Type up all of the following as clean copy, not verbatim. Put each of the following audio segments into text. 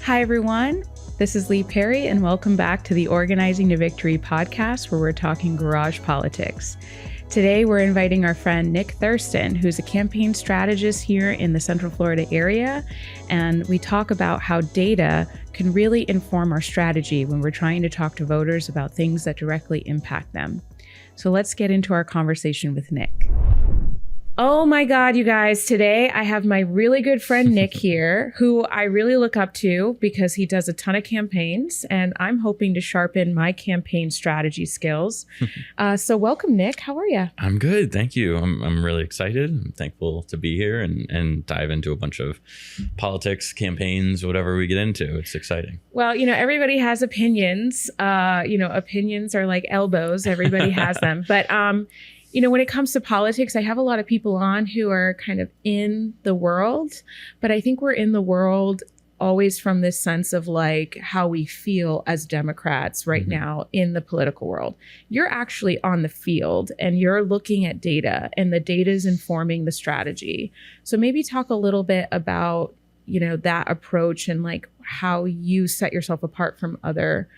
Hi, everyone. This is Lee Perry, and welcome back to the Organizing to Victory podcast, where we're talking garage politics. Today, we're inviting our friend Nick Thurston, who's a campaign strategist here in the Central Florida area, and we talk about how data can really inform our strategy when we're trying to talk to voters about things that directly impact them. So let's get into our conversation with Nick. Oh my God, you guys, today I have my really good friend Nick here, who I really look up to because he does a ton of campaigns, and I'm hoping to sharpen my campaign strategy skills. So welcome, Nick. How are you? I'm good. Thank you. I'm really excited. I'm thankful to be here and dive into a bunch of politics, campaigns, whatever we get into. It's exciting. Well, everybody has opinions. Opinions are like elbows. Everybody has them. But when it comes to politics, I have a lot of people on who are kind of in the world, but I think we're in the world always from this sense of like how we feel as Democrats right now in the political world. You're actually on the field and you're looking at data, and the data is informing the strategy. So maybe talk a little bit about, that approach and like how you set yourself apart from other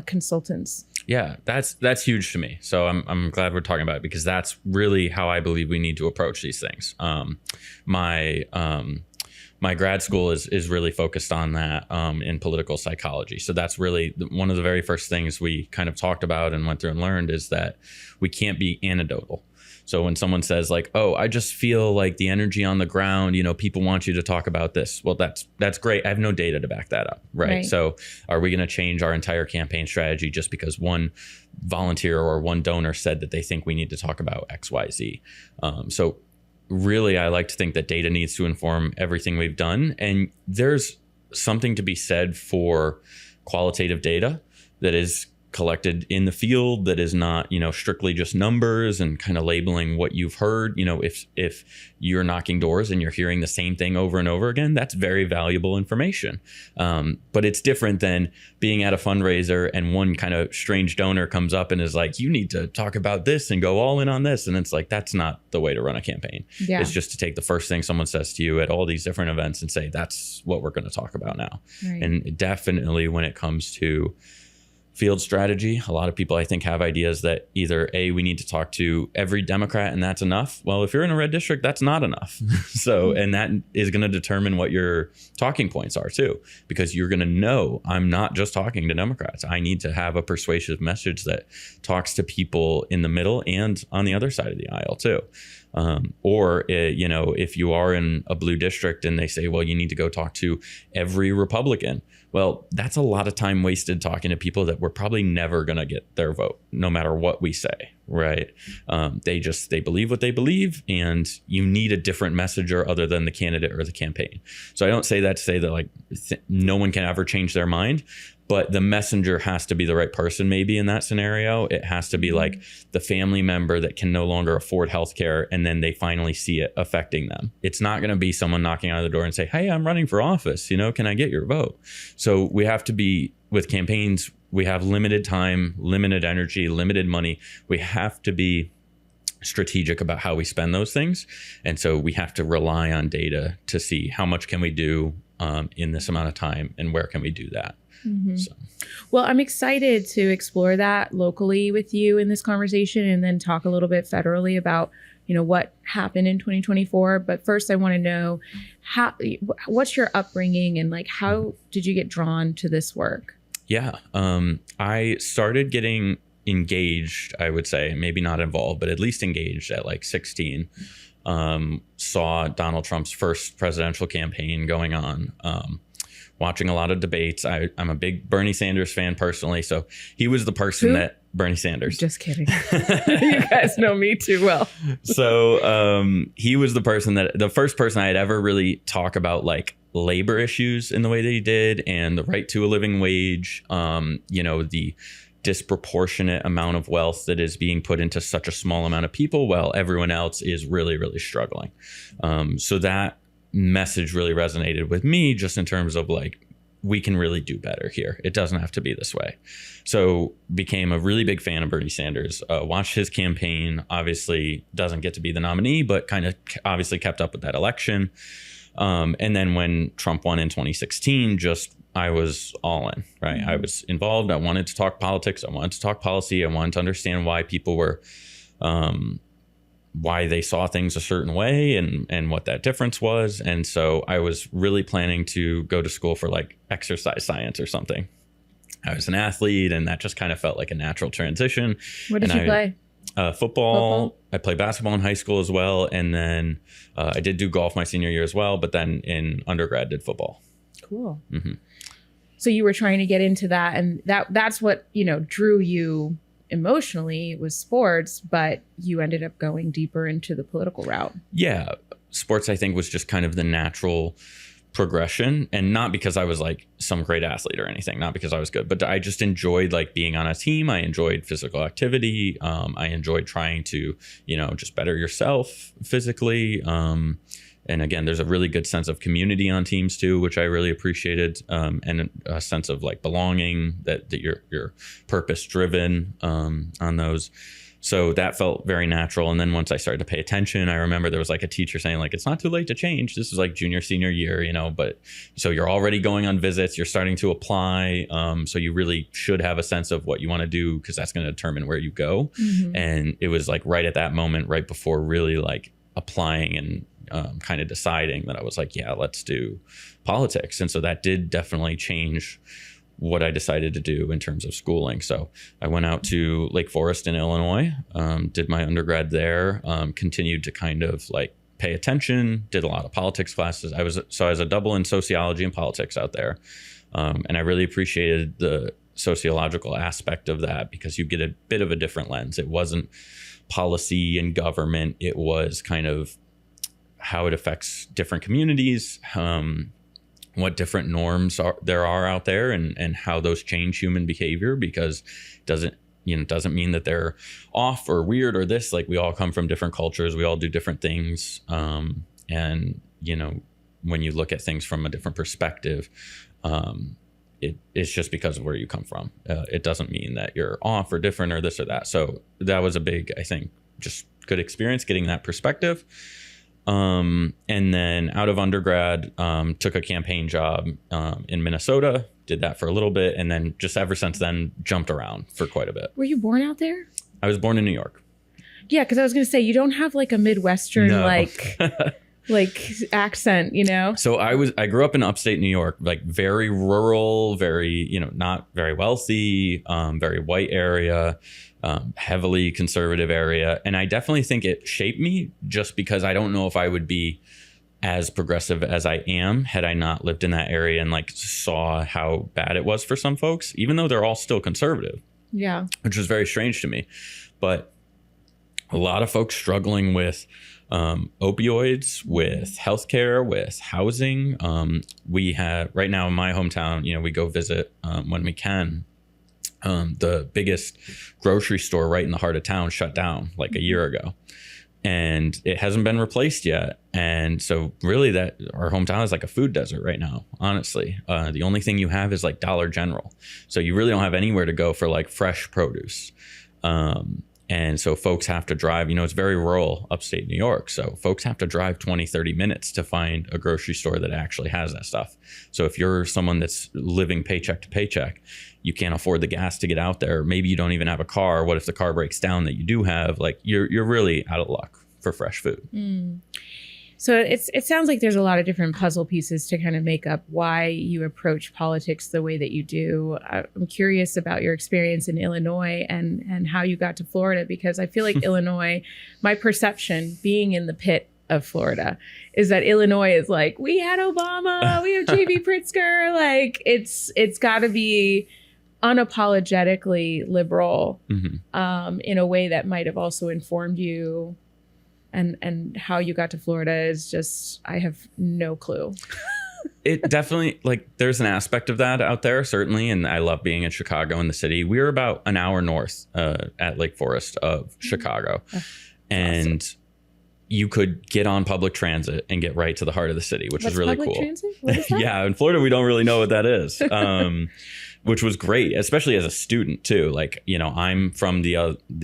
consultants. Yeah, that's huge to me. So I'm glad we're talking about it, because that's really how I believe we need to approach these things. My grad school is really focused on that in political psychology. So that's really one of the very first things we kind of talked about and went through and learned, is that we can't be anecdotal. So when someone says like, oh, I just feel like the energy on the ground, people want you to talk about this. Well, that's great. I have no data to back that up. Right. So are we going to change our entire campaign strategy just because one volunteer or one donor said that they think we need to talk about X, Y, Z? So really, I like to think that data needs to inform everything we've done. And there's something to be said for qualitative data that is collected in the field, that is not, strictly just numbers and kind of labeling what you've heard. If you're knocking doors and you're hearing the same thing over and over again, that's very valuable information. But it's different than being at a fundraiser and one kind of strange donor comes up and is like, you need to talk about this and go all in on this. And it's like, that's not the way to run a campaign. Yeah. It's just to take the first thing someone says to you at all these different events and say, that's what we're going to talk about now. Right. And definitely when it comes to field strategy, a lot of people, I think, have ideas that either we need to talk to every Democrat and that's enough. Well, if you're in a red district, that's not enough. And that is going to determine what your talking points are too, because you're going to know I'm not just talking to Democrats. I need to have a persuasive message that talks to people in the middle and on the other side of the aisle too. If you are in a blue district and they say, well, you need to go talk to every Republican. Well, that's a lot of time wasted talking to people that we're probably never going to get their vote, no matter what we say, right? They believe what they believe, and you need a different messenger other than the candidate or the campaign. So I don't say that to say that no one can ever change their mind, but the messenger has to be the right person. Maybe in that scenario, it has to be like the family member that can no longer afford healthcare, and then they finally see it affecting them. It's not going to be someone knocking on the door and say, hey, I'm running for office. Can I get your vote? So we have to be, with campaigns, we have limited time, limited energy, limited money. We have to be strategic about how we spend those things. And so we have to rely on data to see how much can we do in this amount of time, and where can we do that. Mm-hmm. So. Well, I'm excited to explore that locally with you in this conversation, and then talk a little bit federally about, what happened in 2024. But first, I want to know what's your upbringing, and like, how did you get drawn to this work? Yeah, I started getting engaged, I would say, maybe not involved, but at least engaged at like 16. Saw Donald Trump's first presidential campaign going on. Watching a lot of debates. I'm a big Bernie Sanders fan personally. So he was the person that Bernie Sanders. Just kidding. You guys know me too well. So he was the first person I had ever really talk about like labor issues in the way that he did, and the right to a living wage, the disproportionate amount of wealth that is being put into such a small amount of people while everyone else is really, really struggling. So that message really resonated with me, just in terms of like, we can really do better here. It doesn't have to be this way. So became a really big fan of Bernie Sanders, watched his campaign, obviously doesn't get to be the nominee, but kind of obviously kept up with that election. And then when Trump won in 2016, just I was all in, right? I was involved. I wanted to talk politics. I wanted to talk policy. I wanted to understand why people were, why they saw things a certain way and what that difference was. And so I was really planning to go to school for like exercise science or something. I was an athlete, and that just kind of felt like a natural transition. What did you play? Football. I played basketball in high school as well. And then I did do golf my senior year as well. But then in undergrad, did football. Cool. Mm-hmm. So you were trying to get into that, and that's what, drew you emotionally was sports, but you ended up going deeper into the political route. Yeah. Sports, I think, was just kind of the natural progression, and not because I was like some great athlete or anything, not because I was good, but I just enjoyed like being on a team. I enjoyed physical activity. I enjoyed trying to, just better yourself physically. And again, there's a really good sense of community on teams too, which I really appreciated, and a sense of like belonging, that you're purpose driven on those. So that felt very natural. And then once I started to pay attention, I remember there was like a teacher saying like, it's not too late to change. This is like junior, senior year, but so you're already going on visits, you're starting to apply. So you really should have a sense of what you want to do, because that's going to determine where you go. Mm-hmm. And it was like right at that moment, right before really like applying and kind of deciding, that I was like, yeah, let's do politics. And so that did definitely change what I decided to do in terms of schooling. So I went out to Lake Forest in Illinois, did my undergrad there, continued to kind of like pay attention, did a lot of politics classes. I was a double in sociology and politics out there. And I really appreciated the sociological aspect of that, because you get a bit of a different lens. It wasn't policy and government. It was kind of how it affects different communities, what different norms there are out there, and how those change human behavior, because doesn't mean that they're off or weird or this. Like, we all come from different cultures, we all do different things, and when you look at things from a different perspective, it's just because of where you come from. It doesn't mean that you're off or different or this or that. So that was a big, I think, just good experience getting that perspective. And then out of undergrad, took a campaign job in Minnesota, did that for a little bit, and then just ever since then jumped around for quite a bit. Were you born out there? I was born in New York. Yeah, because I was going to say, you don't have like a Midwestern like accent, So I grew up in upstate New York, like very rural, very, not very wealthy, very white area. Heavily conservative area. And I definitely think it shaped me, just because I don't know if I would be as progressive as I am had I not lived in that area and like saw how bad it was for some folks, even though they're all still conservative. Yeah. Which was very strange to me. But a lot of folks struggling with opioids, with healthcare, with housing. We have right now in my hometown, we go visit when we can. The biggest grocery store right in the heart of town shut down like a year ago, and it hasn't been replaced yet. And so really that our hometown is like a food desert right now, honestly. The only thing you have is like Dollar General. So you really don't have anywhere to go for like fresh produce. And so folks have to drive, it's very rural upstate New York. So folks have to drive 20, 30 minutes to find a grocery store that actually has that stuff. So if you're someone that's living paycheck to paycheck, you can't afford the gas to get out there. Maybe you don't even have a car. What if the car breaks down that you do have? Like, you're really out of luck for fresh food. Mm. So it sounds like there's a lot of different puzzle pieces to kind of make up why you approach politics the way that you do. I'm curious about your experience in Illinois and how you got to Florida, because I feel like Illinois, my perception being in the pit of Florida, is that Illinois is like, we had Obama, we have J.B. Pritzker. Like, it's got to be unapologetically liberal, mm-hmm. In a way that might have also informed you. And how you got to Florida is just, I have no clue. It definitely, like, there's an aspect of that out there, certainly. And I love being in Chicago in the city. We're about an hour north at Lake Forest of Chicago. And awesome. You could get on public transit and get right to the heart of the city, which is really cool. Transit? What is that? Yeah, in Florida, we don't really know what that is. which was great, especially as a student too. Like, I'm from the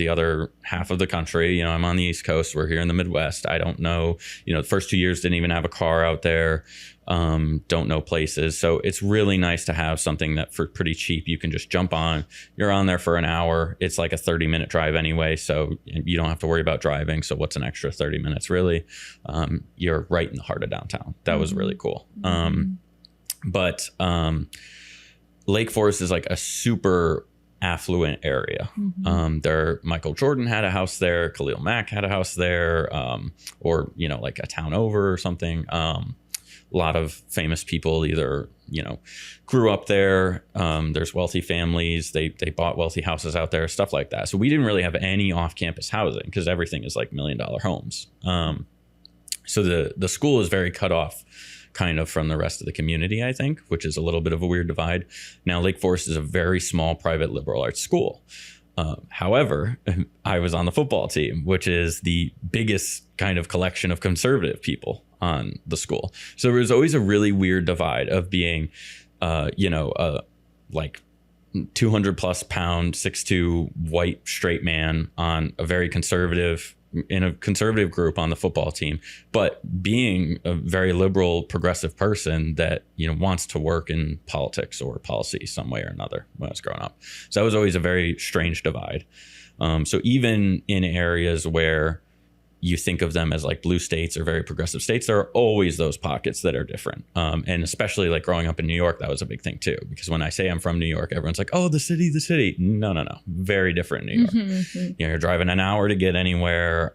other half of the country. I'm on the East Coast. We're here in the Midwest. I don't know, the first 2 years didn't even have a car out there. Don't know places. So it's really nice to have something that for pretty cheap, you can just jump on. You're on there for an hour. It's like a 30-minute drive anyway. So you don't have to worry about driving. So what's an extra 30 minutes really? You're right in the heart of downtown. That was really cool. But Lake Forest is like a super affluent area. Michael Jordan had a house there. Khalil Mack had a house there, or, like a town over or something. A lot of famous people either, grew up there. There's wealthy families. They bought wealthy houses out there, stuff like that. So we didn't really have any off-campus housing because everything is like $1 million homes. So the school is very cut off kind of from the rest of the community, I think, which is a little bit of a weird divide. Now, Lake Forest is a very small private liberal arts school. However, I was on the football team, which is the biggest kind of collection of conservative people on the school. So there was always a really weird divide of being, like 200 plus pound, 6'2" white straight man on a very conservative in a conservative group on the football team, but being a very liberal, progressive person that, wants to work in politics or policy some way or another when I was growing up. So that was always a very strange divide. So even in areas where you think of them as like blue states or very progressive states, there are always those pockets that are different. And especially like growing up in New York, that was a big thing too, because when I say I'm from New York, everyone's like, oh, the city. No. Very different in New York. You're driving an hour to get anywhere.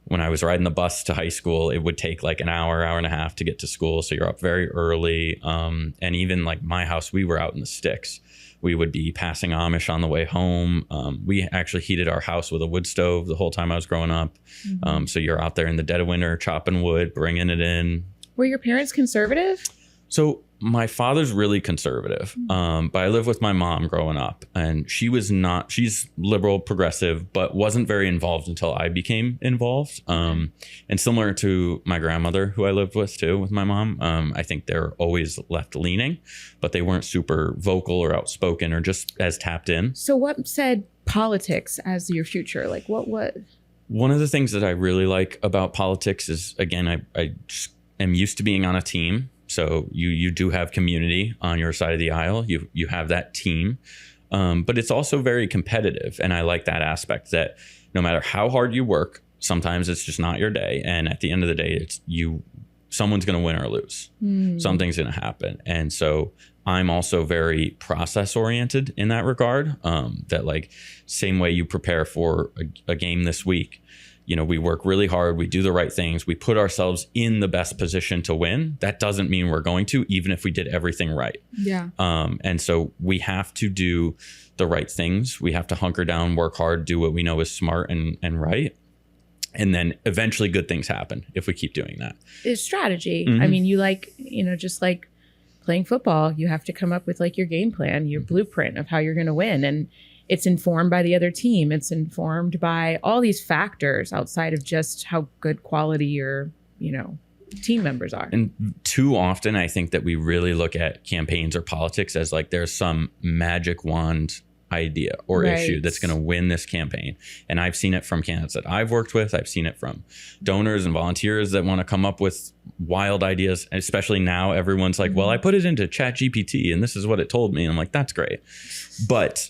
When I was riding the bus to high school, it would take like an hour and a half to get to school. So you're up very early. And even like my house, we were out in the sticks. We would be passing Amish on the way home. We actually heated our house with a wood stove the whole time I was growing up. So you're out there in the dead of winter, chopping wood, bringing it in. Were your parents conservative? So my father's really conservative, but I lived with my mom growing up, and she's liberal, progressive, but wasn't very involved until I became involved. And similar to my grandmother, who I lived with too, with my mom, I think they're always left leaning, but they weren't super vocal or outspoken or just as tapped in. So what said politics as your future? Like what? One of the things that I really like about politics is, again, I just am used to being on a team. So you do have community on your side of the aisle. You have that team, but it's also very competitive. And I like that aspect that no matter how hard you work, sometimes it's just not your day. And at the end of the day, someone's going to win or lose. Something's going to happen. And so I'm also very process oriented in that regard, that like same way you prepare for a game this week. We work really hard. We do the right things. We put ourselves in the best position to win. That doesn't mean we're going to, even if we did everything right. Yeah. And so we have to do the right things. We have to hunker down, work hard, do what we know is smart and right. And then eventually good things happen if we keep doing that. It's strategy. I mean, you just like playing football, you have to come up with like your game plan, your blueprint of how you're going to win. And it's informed by the other team. It's informed by all these factors outside of just how good quality your, team members are. And too often, I think that we really look at campaigns or politics as like there's some magic wand idea or issue that's going to win this campaign. And I've seen it from candidates that I've worked with. I've seen it from donors and volunteers that want to come up with wild ideas. And especially now, everyone's like, well, I put it into ChatGPT and this is what it told me. And I'm like, that's great. But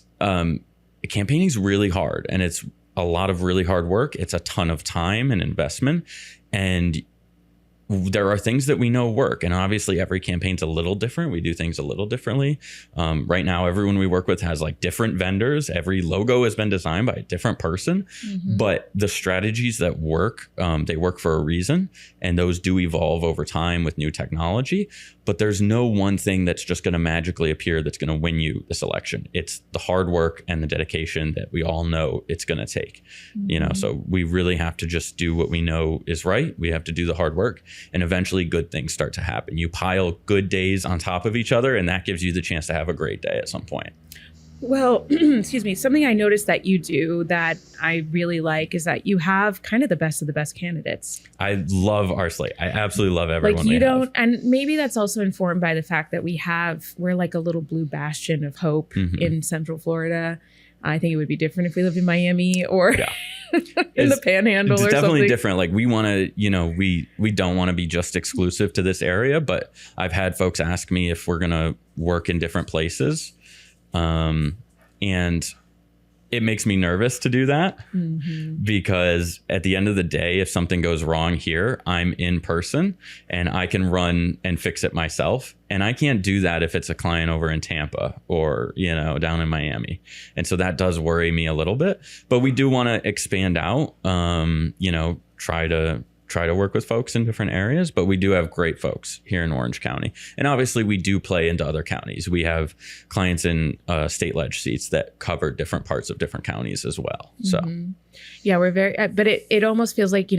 campaigning is really hard, and it's a lot of really hard work. It's a ton of time and investment, and there are things that we know work, and obviously every campaign's a little different. We do things a little differently. Right now, everyone we work with has like different vendors. Every logo has been designed by a different person, but the strategies that work, they work for a reason, and those do evolve over time with new technology. But there's no one thing that's just going to magically appear that's going to win you this election. It's the hard work and the dedication that we all know it's going to take. So we really have to just do what we know is right. We have to do the hard work. And eventually good things start to happen. You pile good days on top of each other, and that gives you the chance to have a great day at some point. Well, excuse me. Something I noticed that you do that I really like is that you have kind of the best of the best candidates. I love our slate. I absolutely love everyone. Like you don't, and maybe that's also informed by the fact that we're like a little blue bastion of hope in Central Florida. I think it would be different if we lived in Miami or in the Panhandle or something. It's definitely different. Like we want to, we don't want to be just exclusive to this area, but I've had folks ask me if we're going to work in different places. And it makes me nervous to do that because at the end of the day, if something goes wrong here, I'm in person and I can run and fix it myself. And I can't do that if it's a client over in Tampa or, down in Miami. And so that does worry me a little bit, but we do want to expand out, try to work with folks in different areas, but we do have great folks here in Orange County. And obviously we do play into other counties. We have clients in state leg seats that cover different parts of different counties as well. So yeah, we're very, but it almost feels like,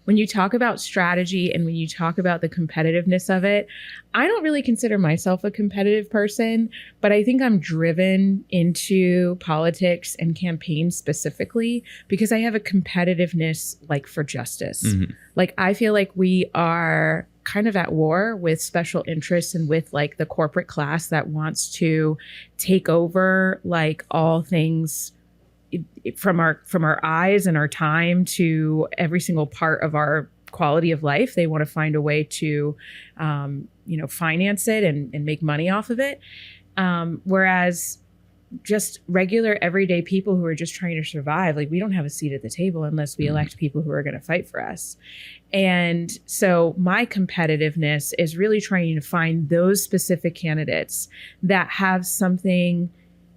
when you talk about strategy and when you talk about the competitiveness of it, I don't really consider myself a competitive person, but I think I'm driven into politics and campaigns specifically because I have a competitiveness like for justice. Like I feel like we are kind of at war with special interests and with like the corporate class that wants to take over like all things from our eyes and our time to every single part of our quality of life. They want to find a way to, finance it and make money off of it. Whereas just regular everyday people who are just trying to survive, like we don't have a seat at the table unless we elect people who are going to fight for us. And so my competitiveness is really trying to find those specific candidates that have something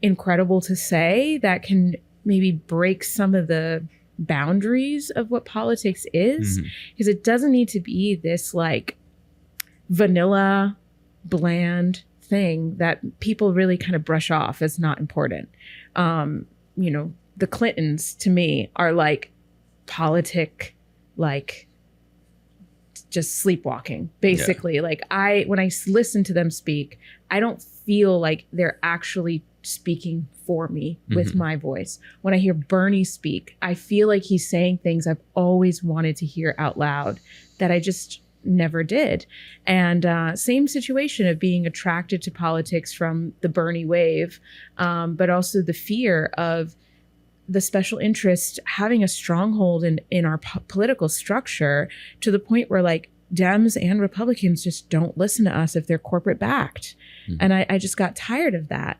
incredible to say that can maybe break some of the boundaries of what politics is, because it doesn't need to be this like vanilla, bland thing that people really kind of brush off as not important. The Clintons to me are like politic, like just sleepwalking, basically. Like when I listen to them speak, I don't feel like they're actually speaking for me with my voice. When I hear Bernie speak, I feel like he's saying things I've always wanted to hear out loud that I just never did. And same situation of being attracted to politics from the Bernie wave, but also the fear of the special interest having a stronghold in our political structure to the point where like Dems and Republicans just don't listen to us if they're corporate backed. And I just got tired of that.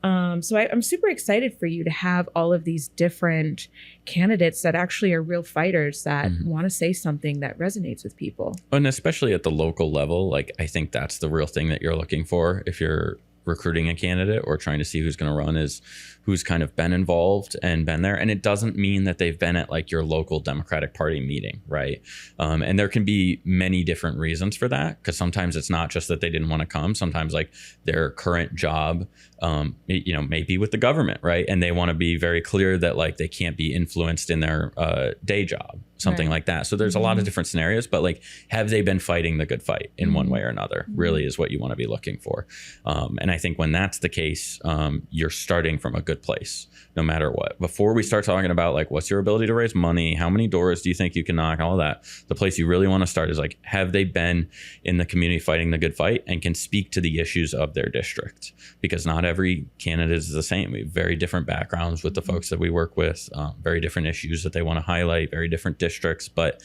So I'm super excited for you to have all of these different candidates that actually are real fighters that want to say something that resonates with people. And especially at the local level, like I think that's the real thing that you're looking for if you're recruiting a candidate or trying to see who's going to run is who's kind of been involved and been there. And it doesn't mean that they've been at like your local Democratic Party meeting, right? And there can be many different reasons for that, because sometimes it's not just that they didn't want to come. Sometimes like their current job, may be with the government, right? And they want to be very clear that like they can't be influenced in their day job, something like that. So there's a lot of different scenarios, but like, have they been fighting the good fight in one way or another really is what you want to be looking for. And I think when that's the case, you're starting from a good place, no matter what. Before we start talking about like, what's your ability to raise money? How many doors do you think you can knock? All of that. The place you really want to start is like, have they been in the community fighting the good fight and can speak to the issues of their district? Because not every candidate is the same. We have very different backgrounds with the folks that we work with, very different issues that they want to highlight, very different districts, but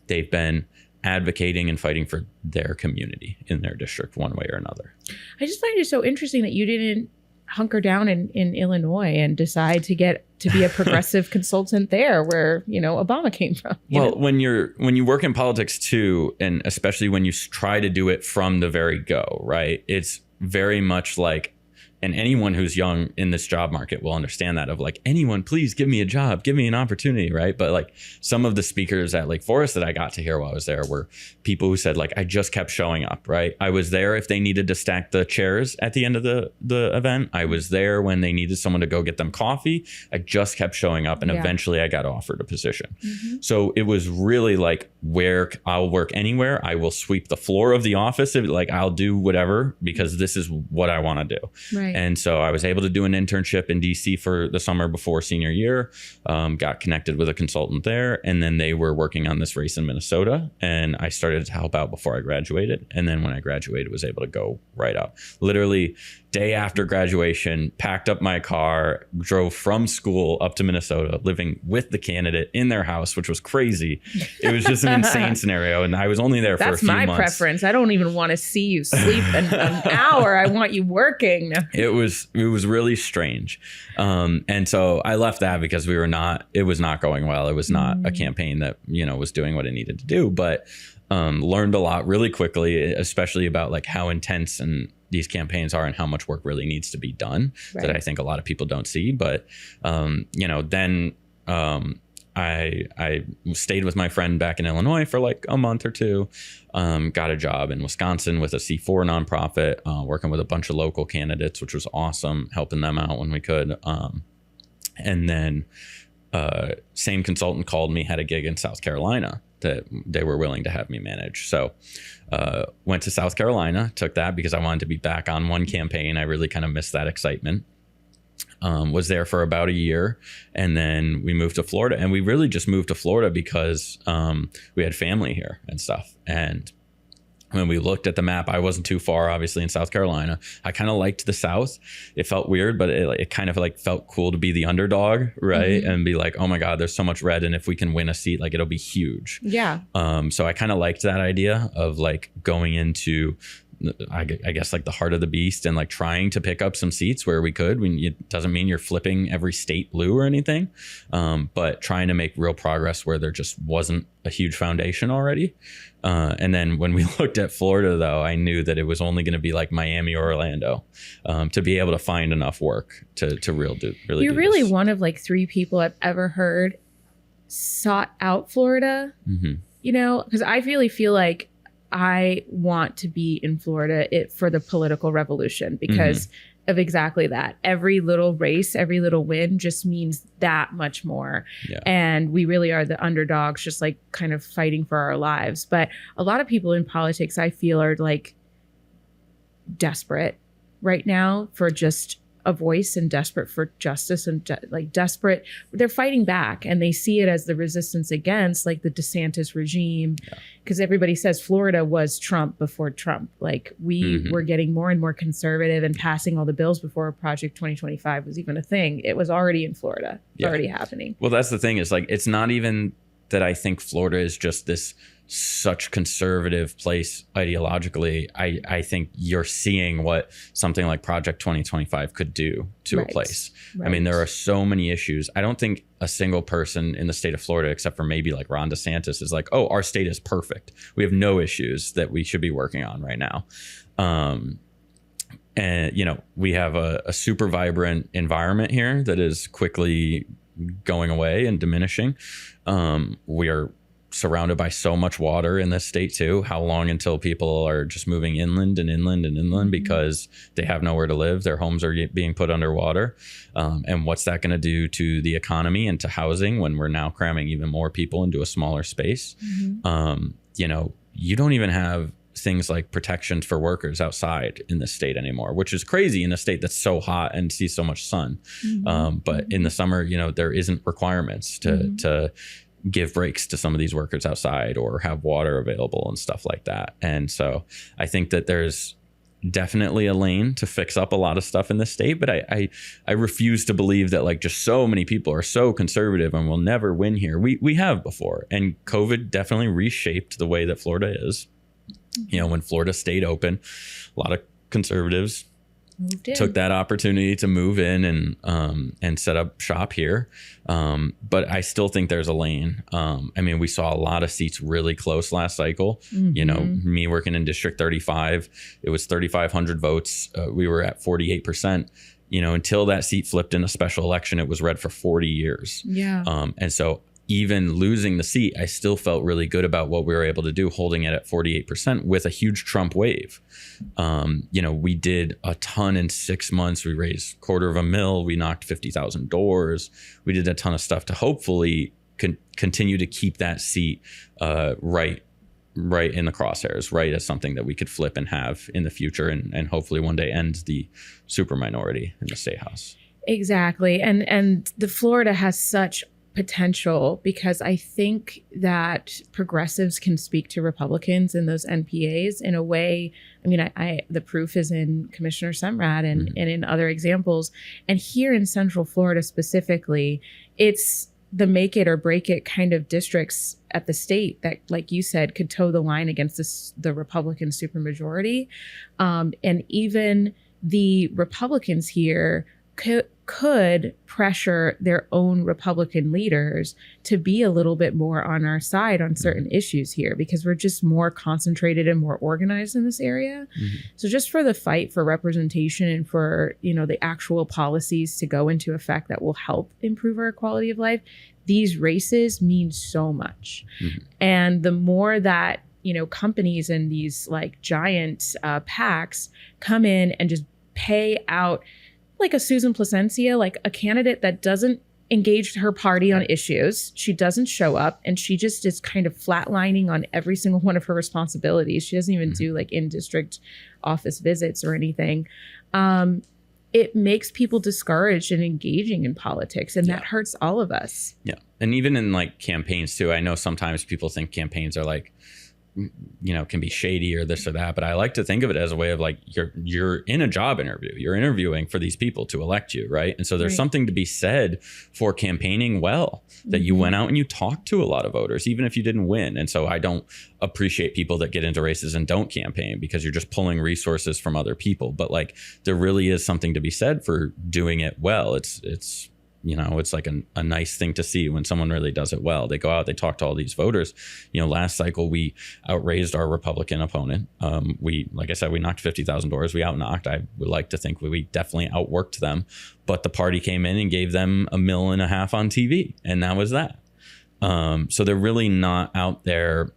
they've been advocating and fighting for their community in their district one way or another. I just find it so interesting that you didn't hunker down in Illinois and decide to get to be a progressive consultant there where, Obama came from. When you work in politics too, and especially when you try to do it from the very go, right? It's very much like, and anyone who's young in this job market will understand that of like, anyone, please give me a job, give me an opportunity, right? But like some of the speakers at Lake Forest that I got to hear while I was there were people who said like, I just kept showing up, right? I was there if they needed to stack the chairs at the end of the event. I was there when they needed someone to go get them coffee. I just kept showing up and eventually I got offered a position. So it was really like where I'll work anywhere. I will sweep the floor of the office. Like I'll do whatever because this is what I want to do. Right. Right. And so I was able to do an internship in DC for the summer before senior year, got connected with a consultant there. And then they were working on this race in Minnesota. And I started to help out before I graduated. And then when I graduated, was able to go right up. Literally day after graduation, packed up my car, drove from school up to Minnesota, living with the candidate in their house, which was crazy. It was just an insane scenario. And I was only there for a few months. That's my preference. I don't even want to see you sleep an hour. I want you working. It was really strange. And so I left that because it was not going well. It was not a campaign that, was doing what it needed to do, but learned a lot really quickly, especially about like how intense and these campaigns are and how much work really needs to be done that I think a lot of people don't see. But, then I stayed with my friend back in Illinois for like a month or two, got a job in Wisconsin with a C4 nonprofit, working with a bunch of local candidates, which was awesome, helping them out when we could. And then same consultant called me, had a gig in South Carolina that they were willing to have me manage. So went to South Carolina, took that because I wanted to be back on one campaign. I really kind of missed that excitement. Was there for about a year, and then we moved to Florida. And we really just moved to Florida because we had family here and stuff. And when we looked at the map, I wasn't too far, obviously, in South Carolina. I kind of liked the South. It felt weird, but it kind of like felt cool to be the underdog, right? And be like, oh my God, there's so much red, and if we can win a seat, like it'll be huge. Yeah. So I kind of liked that idea of like going into, I guess, like the heart of the beast and like trying to pick up some seats where we could. It doesn't mean you're flipping every state blue or anything, but trying to make real progress where there just wasn't a huge foundation already. And then when we looked at Florida, though, I knew that it was only going to be like Miami or Orlando to be able to find enough work to really do. You're really one of like 3 people I've ever heard sought out Florida, because I really feel like I want to be in Florida for the political revolution because of exactly that. Every little race, every little win just means that much more. Yeah. And we really are the underdogs, just like kind of fighting for our lives. But a lot of people in politics, I feel, are like desperate right now for just a voice and desperate for justice and desperate. They're fighting back, and they see it as the resistance against like the DeSantis regime, because everybody says Florida was Trump before Trump. Like we were getting more and more conservative and passing all the bills before Project 2025 was even a thing. It was already in Florida, already happening. Well, that's the thing, is like, it's not even that I think Florida is just this such conservative place ideologically. I think you're seeing what something like Project 2025 could do to a place. I mean, there are so many issues. I don't think a single person in the state of Florida, except for maybe like Ron DeSantis, is like, oh, our state is perfect. We have no issues that we should be working on right now. And, we have a super vibrant environment here that is quickly going away and diminishing. We are surrounded by so much water in this state too. How long until people are just moving inland and inland and inland because they have nowhere to live? Their homes are being put underwater. And what's that going to do to the economy and to housing when we're now cramming even more people into a smaller space? You don't even have things like protections for workers outside in the state anymore, which is crazy in a state that's so hot and sees so much sun. But in the summer, there isn't requirements to give breaks to some of these workers outside or have water available and stuff like that. And so I think that there's definitely a lane to fix up a lot of stuff in the state, but I refuse to believe that like just so many people are so conservative and will never win here. We have before, and COVID definitely reshaped the way that Florida is. When Florida stayed open, a lot of conservatives took that opportunity to move in and set up shop here. But I still think there's a lane. We saw a lot of seats really close last cycle. Me working in District 35, it was 3,500 votes. We were at 48%. Until that seat flipped in a special election, it was red for 40 years. And so even losing the seat, I still felt really good about what we were able to do, holding it at 48% with a huge Trump wave. We did a ton in 6 months. We raised $250,000. We knocked 50,000 doors. We did a ton of stuff to hopefully continue to keep that seat right right in the crosshairs, right as something that we could flip and have in the future, and hopefully one day end the super minority in the state house. Exactly. And the Florida has such potential, because I think that progressives can speak to Republicans in those NPAs in a way. I mean, the proof is in Commissioner Semrad and in other examples. And here in Central Florida specifically, it's the make it or break it kind of districts at the state that, like you said, could toe the line against the Republican supermajority. And even the Republicans here could pressure their own Republican leaders to be a little bit more on our side on certain issues here, because we're just more concentrated and more organized in this area. So just for the fight for representation and for, the actual policies to go into effect that will help improve our quality of life, these races mean so much. And the more that, companies and these like giant PACs come in and just pay out, like a Susan Placencia, like a candidate that doesn't engage her party on issues. She doesn't show up, and she just is kind of flatlining on every single one of her responsibilities. She doesn't even do like in-district office visits or anything. It makes people discouraged in engaging in politics, and that hurts all of us. Yeah. And even in like campaigns too, I know sometimes people think campaigns are like, can be shady or this or that, but I like to think of it as a way of like, you're in a job interview, you're interviewing for these people to elect you, right? And so there's something to be said for campaigning well, that you went out and you talked to a lot of voters, even if you didn't win. And so I don't appreciate people that get into races and don't campaign, because you're just pulling resources from other people. But like, there really is something to be said for doing it well. It's like a nice thing to see when someone really does it well. They go out, they talk to all these voters. Last cycle, we outraised our Republican opponent. Like I said, we knocked 50,000 doors. We outknocked. I would like to think we definitely outworked them, but the party came in and gave them $1.5 million on TV. And that was that. So they're really not out there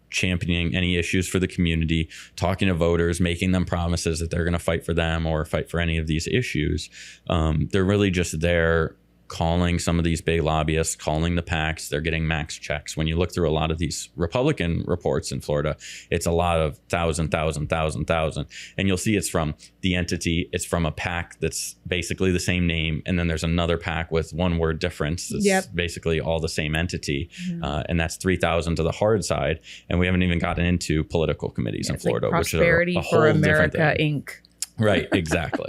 championing any issues for the community, talking to voters, making them promises that they're going to fight for them or fight for any of these issues. They're really just there calling some of these big lobbyists, calling the PACs. They're getting max checks. When you look through a lot of these Republican reports in Florida, it's a lot of 1,000. And you'll see it's from the entity. It's from a PAC that's basically the same name. And then there's another PAC with one word difference. That's basically all the same entity. And that's 3,000 to the hard side. And we haven't even gotten into political committees in Florida, like Prosperity which are a for whole America, Inc. Right, exactly.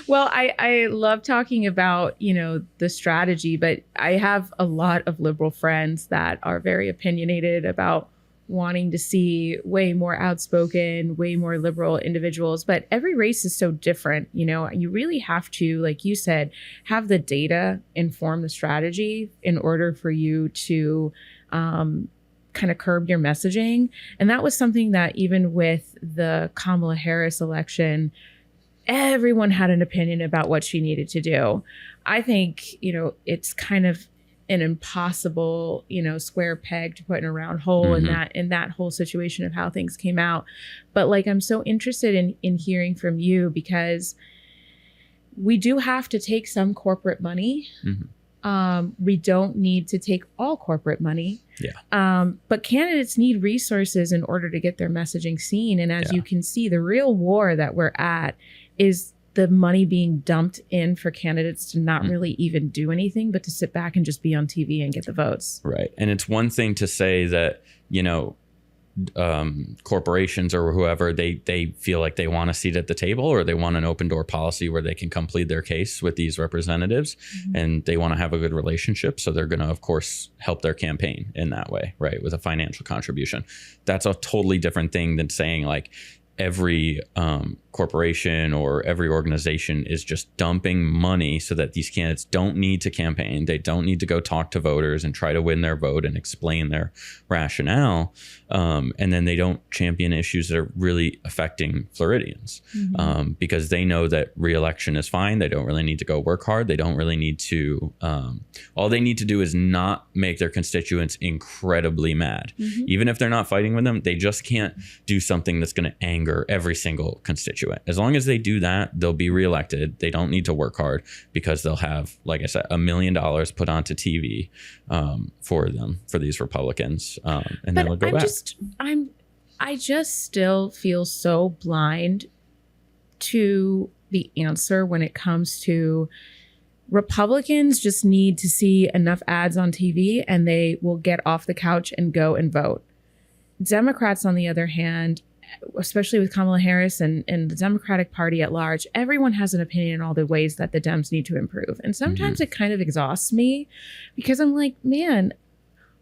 Well, I love talking about, the strategy, but I have a lot of liberal friends that are very opinionated about wanting to see way more outspoken, way more liberal individuals. But every race is so different. You really have to, like you said, have the data inform the strategy in order for you to kind of curb your messaging. And that was something that even with the Kamala Harris election, everyone had an opinion about what she needed to do. I think, it's kind of an impossible, square peg to put in a round hole in that whole situation of how things came out. But like, I'm so interested in hearing from you, because we do have to take some corporate money. We don't need to take all corporate money. But candidates need resources in order to get their messaging seen. And as you can see, the real war that we're at is the money being dumped in for candidates to not really even do anything, but to sit back and just be on TV and get the votes. Right. And it's one thing to say that, corporations or whoever, they feel like they want a seat at the table, or they want an open door policy where they can come plead their case with these representatives, and they want to have a good relationship. So they're going to, of course, help their campaign in that way, right, with a financial contribution. That's a totally different thing than saying like every corporation or every organization is just dumping money so that these candidates don't need to campaign. They don't need to go talk to voters and try to win their vote and explain their rationale. And then they don't champion issues that are really affecting Floridians, because they know that re-election is fine. They don't really need to go work hard. They don't really need to, all they need to do is not make their constituents incredibly mad. Even if they're not fighting with them, they just can't do something that's going to anger anger every single constituent. As long as they do that, they'll be reelected. They don't need to work hard because they'll have, like I said, $1 million put onto TV for them, for these Republicans. And then they'll go back. I just still feel so blind to the answer when it comes to Republicans just need to see enough ads on TV and they will get off the couch and go and vote. Democrats, on the other hand, especially with Kamala Harris and the Democratic Party at large, everyone has an opinion on all the ways that the Dems need to improve. And sometimes it kind of exhausts me because I'm like, man,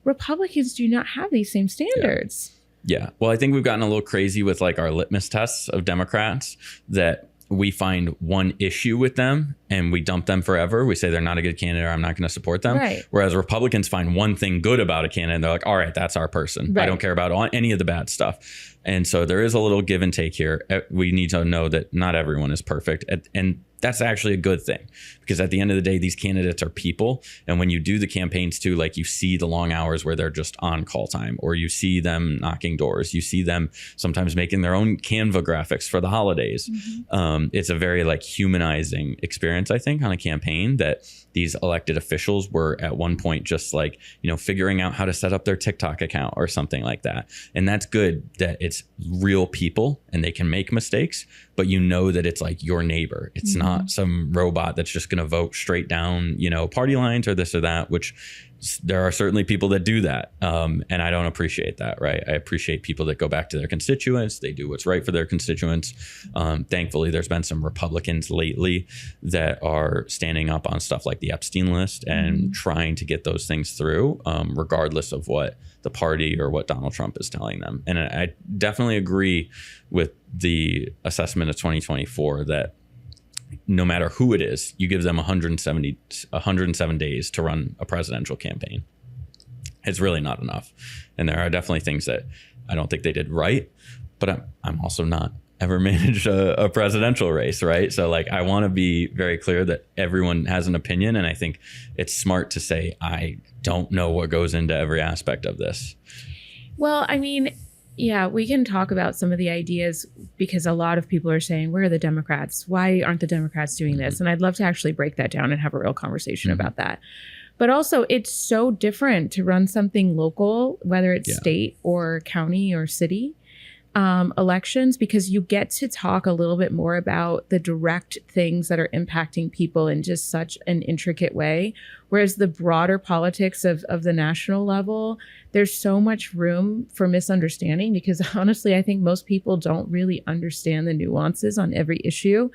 Republicans do not have these same standards. Yeah. Well, I think we've gotten a little crazy with like our litmus tests of Democrats, that we find one issue with them and we dump them forever. We say they're not a good candidate or I'm not going to support them. Right. Whereas Republicans find one thing good about a candidate and they're like, all right, that's our person. Right. I don't care about any of the bad stuff. And so there is a little give and take here. We need to know that not everyone is perfect. And that's actually a good thing, because at the end of the day, these candidates are people. And when you do the campaigns too, like you see the long hours where they're just on call time, or you see them knocking doors, you see them sometimes making their own Canva graphics for the holidays. It's a very like humanizing experience, I think, on a campaign, that these elected officials were at one point just like, you know, figuring out how to set up their TikTok account or something like that. And that's good that it's real people and they can make mistakes, but you know that it's like your neighbor. It's not some robot that's just going to vote straight down, you know, party lines or this or that, which there are certainly people that do that. And I don't appreciate that, right? I appreciate people that go back to their constituents. They do what's right for their constituents. Thankfully, there's been some Republicans lately that are standing up on stuff like the Epstein list and trying to get those things through, regardless of what the party or what Donald Trump is telling them. And I definitely agree with the assessment of 2024 that no matter who it is, you give them 107 days to run a presidential campaign. It's really not enough. And there are definitely things that I don't think they did right, but I'm also not ever managed a presidential race, right? So like, I want to be very clear that everyone has an opinion. And I think it's smart to say, I don't know what goes into every aspect of this. Well, I mean, yeah, we can talk about some of the ideas, because a lot of people are saying, where are the Democrats? Why aren't the Democrats doing this? And I'd love to actually break that down and have a real conversation about that. But also, it's so different to run something local, whether it's state or county or city elections, because you get to talk a little bit more about the direct things that are impacting people in just such an intricate way. Whereas the broader politics of the national level, there's so much room for misunderstanding, because honestly, I think most people don't really understand the nuances on every issue,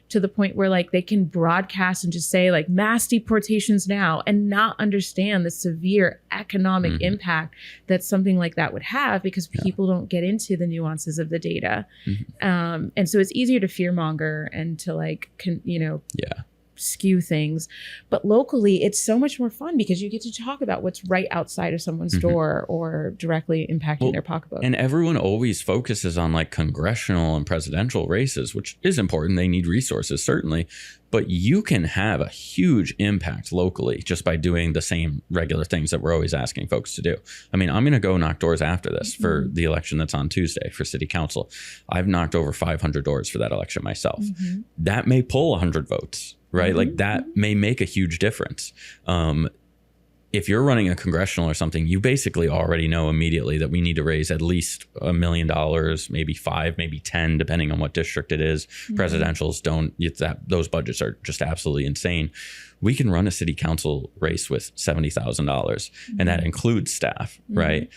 to the point where like they can broadcast and just say like mass deportations now and not understand the severe economic impact that something like that would have, because people don't get into the nuances of the data. And so it's easier to fearmonger and to like, skew things. But locally, it's so much more fun because you get to talk about what's right outside of someone's door or directly impacting their pocketbook. And everyone always focuses on like congressional and presidential races, which is important. They need resources, certainly. But you can have a huge impact locally just by doing the same regular things that we're always asking folks to do. I mean, I'm going to go knock doors after this for the election that's on Tuesday for city council. I've knocked over 500 doors for that election myself. That may pull 100 votes. Right? Like that may make a huge difference. If you're running a congressional or something, you basically already know immediately that we need to raise at least $1 million, maybe 5, maybe 10, depending on what district it is. Presidentials don't, those budgets are just absolutely insane. We can run a city council race with $70,000 and that includes staff, right?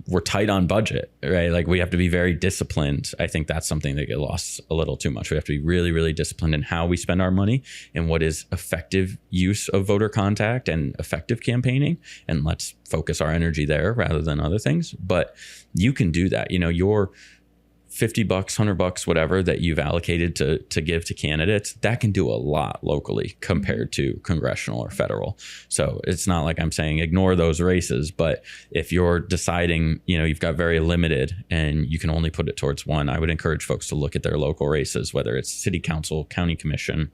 We're tight on budget, right? Like we have to be very disciplined. I think that's something that gets lost a little too much. We have to be really, really disciplined in how we spend our money and what is effective use of voter contact and effective campaigning. And let's focus our energy there rather than other things. But you can do that. You know, your $50, $100, whatever that you've allocated to give to candidates, that can do a lot locally compared to congressional or federal. So it's not like I'm saying ignore those races, but if you're deciding, you know, you've got very limited and you can only put it towards one, I would encourage folks to look at their local races, whether it's city council, county commission,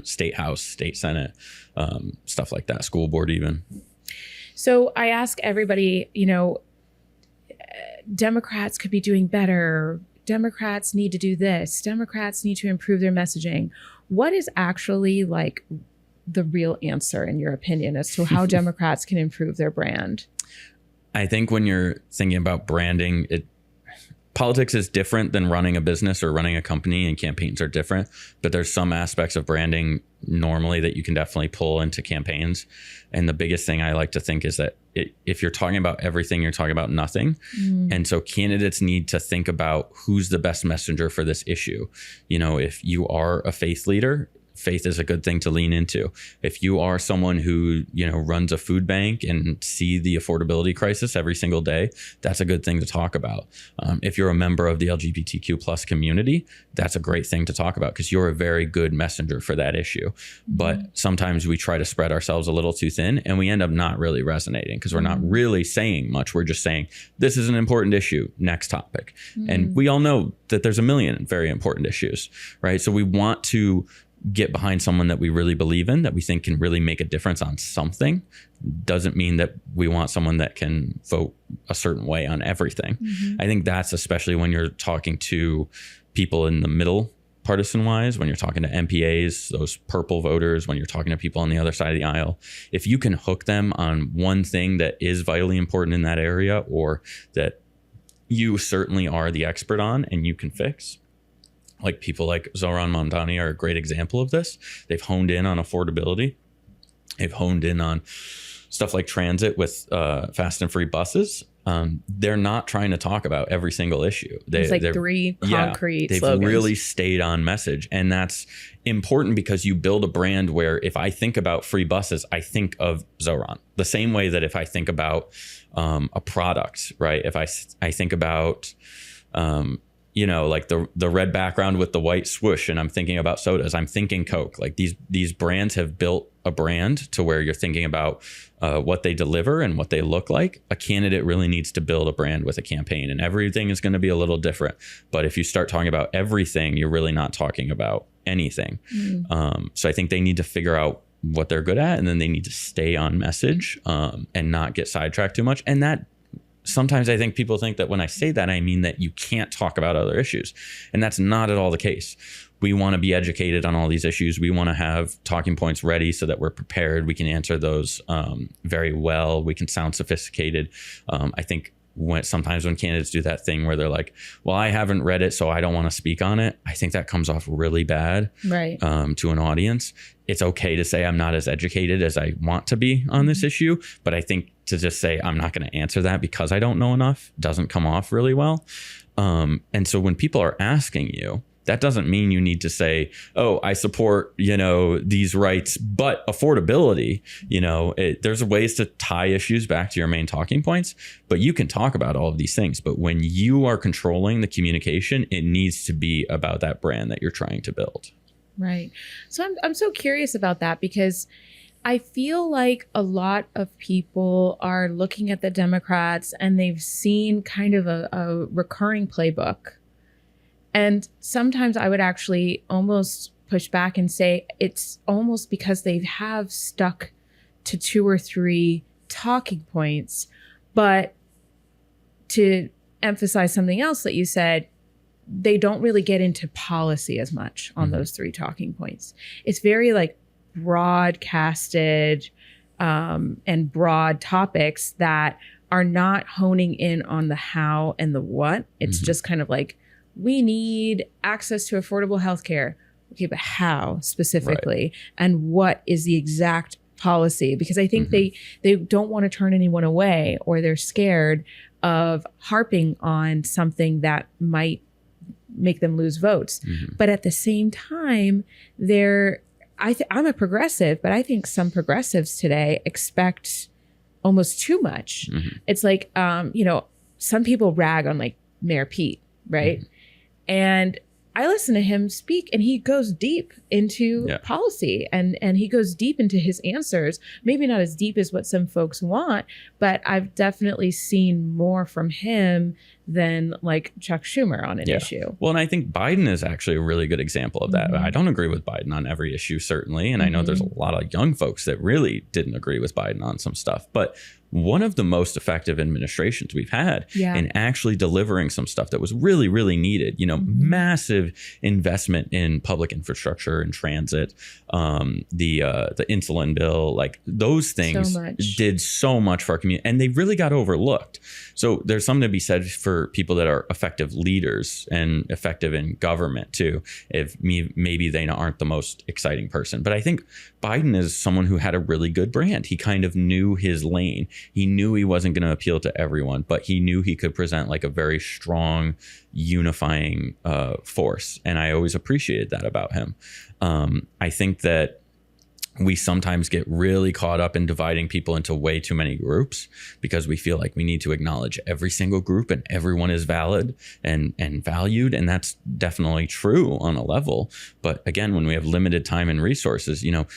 state house, state senate, stuff like that, school board even. So I ask everybody, you know, Democrats could be doing better. Democrats need to do this. Democrats need to improve their messaging. What is actually like the real answer, in your opinion, as to how Democrats can improve their brand? I think when you're thinking about branding, politics is different than running a business or running a company, and campaigns are different. But there's some aspects of branding normally that you can definitely pull into campaigns. And the biggest thing I like to think is that if you're talking about everything, you're talking about nothing. And so candidates need to think about who's the best messenger for this issue. If you are a faith leader, faith is a good thing to lean into. If you are someone who, runs a food bank and see the affordability crisis every single day, that's a good thing to talk about. If you're a member of the LGBTQ plus community, that's a great thing to talk about because you're a very good messenger for that issue. But sometimes we try to spread ourselves a little too thin and we end up not really resonating because we're not really saying much. We're just saying, this is an important issue, next topic. And we all know that there's a million very important issues, right? So we want to get behind someone that we really believe in, that we think can really make a difference on something. Doesn't mean that we want someone that can vote a certain way on everything. I think that's especially when you're talking to people in the middle, partisan wise, when you're talking to MPAs, those purple voters, when you're talking to people on the other side of the aisle, if you can hook them on one thing that is vitally important in that area, or that you certainly are the expert on and you can fix. Like people like Zohran Mamdani are a great example of this. They've honed in on affordability. They've honed in on stuff like transit with fast and free buses. They're not trying to talk about every single issue. It's like three concrete slogans. They've really stayed on message. And that's important because you build a brand where if I think about free buses, I think of Zohran. The same way that if I think about a product, right? If I think about... like the red background with the white swoosh, and I'm thinking about sodas, I'm thinking Coke. Like these brands have built a brand to where you're thinking about what they deliver and what they look like. A candidate really needs to build a brand with a campaign, and everything is going to be a little different. But if you start talking about everything, you're really not talking about anything. So I think they need to figure out what they're good at, and then they need to stay on message and not get sidetracked too much. And that sometimes I think people think that when I say that, I mean that you can't talk about other issues. And that's not at all the case. We want to be educated on all these issues. We want to have talking points ready so that we're prepared. We can answer those very well. We can sound sophisticated. I think sometimes when candidates do that thing where they're like, well, I haven't read it, so I don't want to speak on it. I think that comes off really bad to an audience. It's okay to say I'm not as educated as I want to be on this issue. But I think to just say I'm not going to answer that because I don't know enough doesn't come off really well. And so when people are asking you, that doesn't mean you need to say, oh, I support, these rights, but affordability, there's ways to tie issues back to your main talking points, but you can talk about all of these things. But when you are controlling the communication, it needs to be about that brand that you're trying to build. Right. So I'm so curious about that because I feel like a lot of people are looking at the Democrats and they've seen kind of a recurring playbook. And sometimes I would actually almost push back and say it's almost because they have stuck to 2 or 3 talking points. But to emphasize something else that you said, they don't really get into policy as much on those 3 talking points. It's very like broadcasted and broad topics that are not honing in on the how and the what. It's just kind of like, we need access to affordable healthcare. Okay, but how specifically? And what is the exact policy? Because I think they don't want to turn anyone away, or they're scared of harping on something that might make them lose votes. But at the same time, I'm a progressive, but I think some progressives today expect almost too much. It's like, some people rag on like Mayor Pete, right? And I listen to him speak and he goes deep into policy and he goes deep into his answers, maybe not as deep as what some folks want, but I've definitely seen more from him than like Chuck Schumer on an issue. Well, and I think Biden is actually a really good example of that. I don't agree with Biden on every issue, certainly. And I know there's a lot of young folks that really didn't agree with Biden on some stuff. But one of the most effective administrations we've had in actually delivering some stuff that was really, really needed, you know, massive investment in public infrastructure and transit, the insulin bill, like those things did so much for our community, and they really got overlooked. So there's something to be said for people that are effective leaders and effective in government too, if maybe they aren't the most exciting person. But I think Biden is someone who had a really good brand. He kind of knew his lane. He knew he wasn't going to appeal to everyone, but he knew he could present like a very strong, unifying force. And I always appreciated that about him. I think that we sometimes get really caught up in dividing people into way too many groups because we feel like we need to acknowledge every single group and everyone is valid and valued. And that's definitely true on a level. But again, when we have limited time and resources, you know,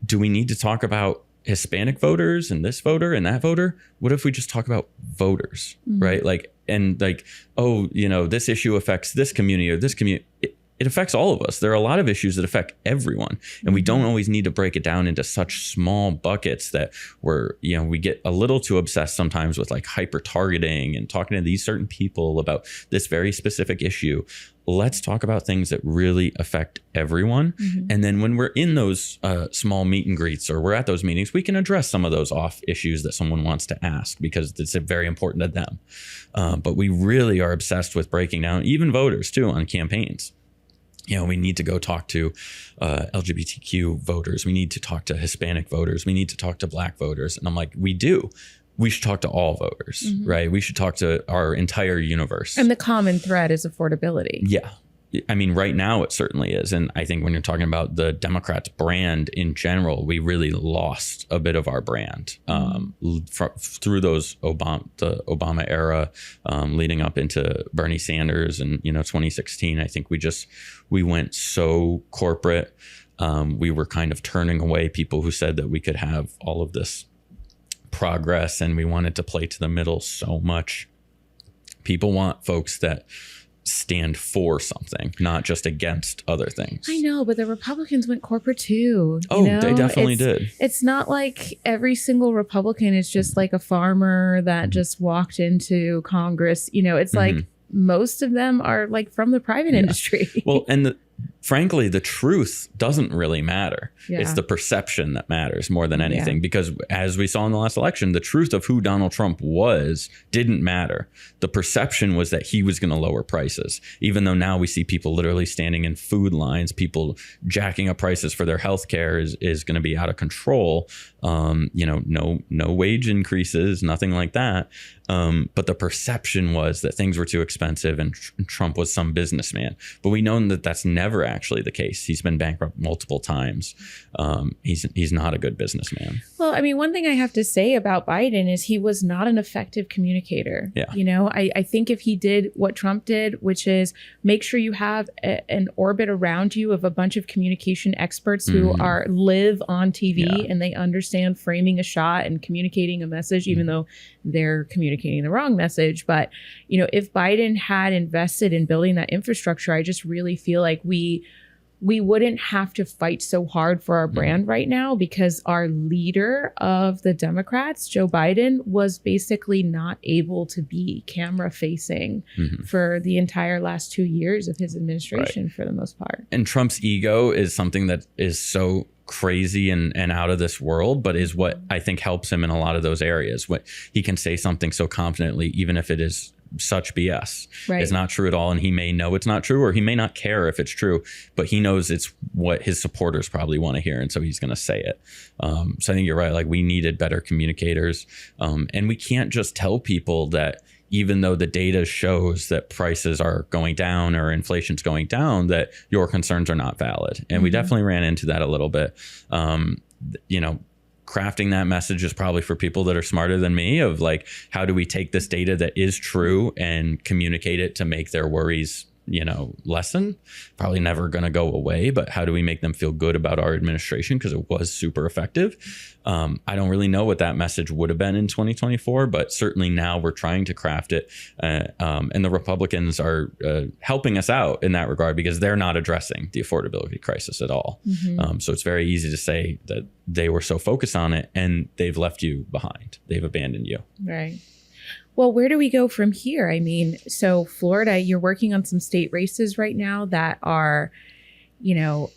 do we need to talk about Hispanic voters and this voter and that voter? What if we just talk about voters, right? Like, and like, oh, you know, this issue affects this community or this community. It affects all of us. There are a lot of issues that affect everyone. And we don't always need to break it down into such small buckets that we get a little too obsessed sometimes with like hyper targeting and talking to these certain people about this very specific issue. Let's talk about things that really affect everyone. And then when we're in those small meet and greets or we're at those meetings, we can address some of those off issues that someone wants to ask because it's very important to them. But we really are obsessed with breaking down even voters too on campaigns. You know, we need to go talk to LGBTQ voters. We need to talk to Hispanic voters. We need to talk to Black voters. And I'm like, we should talk to all voters, right? We should talk to our entire universe. And the common thread is affordability. Yeah. I mean, right now it certainly is. And I think when you're talking about the Democrats' brand in general, we really lost a bit of our brand through the Obama era, leading up into Bernie Sanders and, 2016. I think we went so corporate. We were kind of turning away people who said that we could have all of this progress, and we wanted to play to the middle so much. People want folks that stand for something, not just against other things. I know, but the Republicans went corporate too. They definitely did. It's not like every single Republican is just like a farmer that just walked into Congress. It's like most of them are like from the private industry. Well, and frankly, the truth doesn't really matter. Yeah. It's the perception that matters more than anything, because as we saw in the last election, the truth of who Donald Trump didn't matter. The perception was that he was going to lower prices, even though now we see people literally standing in food lines, people jacking up prices for their health care is going to be out of control. No wage increases, nothing like that. But the perception was that things were too expensive and Trump was some businessman. But we know that that's never actually the case. He's been bankrupt multiple times. He's not a good businessman. Well, I mean, one thing I have to say about Biden is he was not an effective communicator. Yeah. I think if he did what Trump did, which is make sure you have an orbit around you of a bunch of communication experts who live on TV and they understand framing a shot and communicating a message, even though they're communicating the wrong message. But, if Biden had invested in building that infrastructure, I just really feel like we wouldn't have to fight so hard for our brand right now, because our leader of the Democrats, Joe Biden, was basically not able to be camera facing for the entire last 2 years of his administration for the most part. And Trump's ego is something that is so crazy and out of this world, but is what I think helps him in a lot of those areas. What he can say something so confidently, even if it is such BS. It's not true at all, and he may know it's not true, or he may not care if it's true, but he knows it's what his supporters probably want to hear, and so he's going to say it. So I think you're right. Like, we needed better communicators, and we can't just tell people that even though the data shows that prices are going down or inflation's going down, that your concerns are not valid. And we definitely ran into that a little bit. Crafting that message is probably for people that are smarter than me, of like, how do we take this data that is true and communicate it to make their worries lessen, probably never going to go away, but how do we make them feel good about our administration? Because it was super effective. I don't really know what that message would have been in 2024, but certainly now we're trying to craft it. And the Republicans are helping us out in that regard because they're not addressing the affordability crisis at all. So it's very easy to say that they were so focused on it and they've left you behind. They've abandoned you. Right. Well, where do we go from here? I mean, so Florida, you're working on some state races right now that are,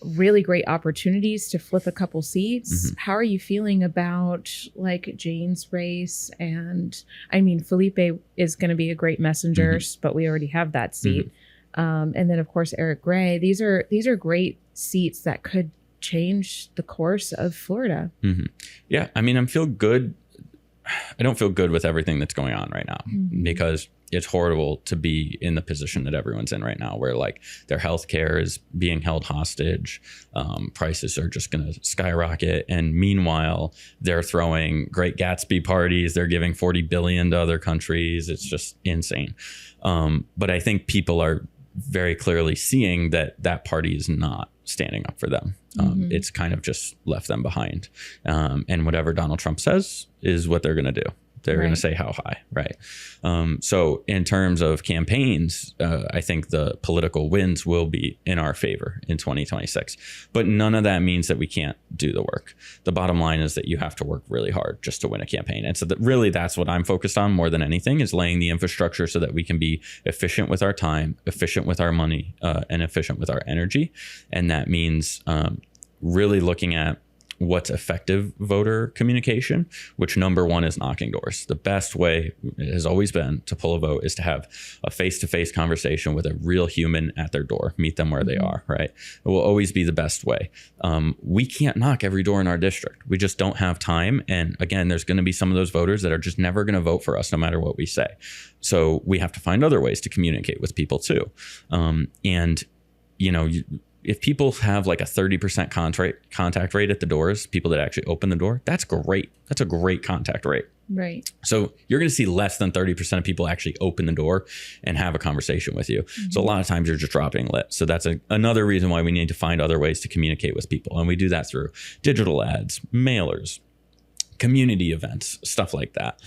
really great opportunities to flip a couple seats. How are you feeling about like Jane's race? And I mean, Felipe is going to be a great messenger, but we already have that seat. And then of course, Eric Gray. These are great seats that could change the course of Florida. Yeah. I mean, I don't feel good with everything that's going on right now because it's horrible to be in the position that everyone's in right now, where like their health care is being held hostage. Prices are just going to skyrocket. And meanwhile, they're throwing Great Gatsby parties. They're giving $40 billion to other countries. It's just insane. But I think people are very clearly seeing that party is not standing up for them. It's kind of just left them behind. And whatever Donald Trump says is what they're going to do. They're going to say how high, right? So in terms of campaigns, I think the political winds will be in our favor in 2026. But none of that means that we can't do the work. The bottom line is that you have to work really hard just to win a campaign. And so that's what I'm focused on more than anything, is laying the infrastructure so that we can be efficient with our time, efficient with our money, and efficient with our energy. And that means really looking at what's effective voter communication, which number one is knocking doors. The best way has always been to pull a vote is to have a face-to-face conversation with a real human at their door, meet them where they are, right? It will always be the best way. We can't knock every door in our district. We just don't have time. And again, there's going to be some of those voters that are just never going to vote for us no matter what we say. So we have to find other ways to communicate with people too. If people have like a 30% contact rate at the doors, people that actually open the door, that's great. That's a great contact rate. Right. So you're going to see less than 30% of people actually open the door and have a conversation with you. So a lot of times you're just dropping lit. So that's another reason why we need to find other ways to communicate with people. And we do that through digital ads, mailers, community events, stuff like that.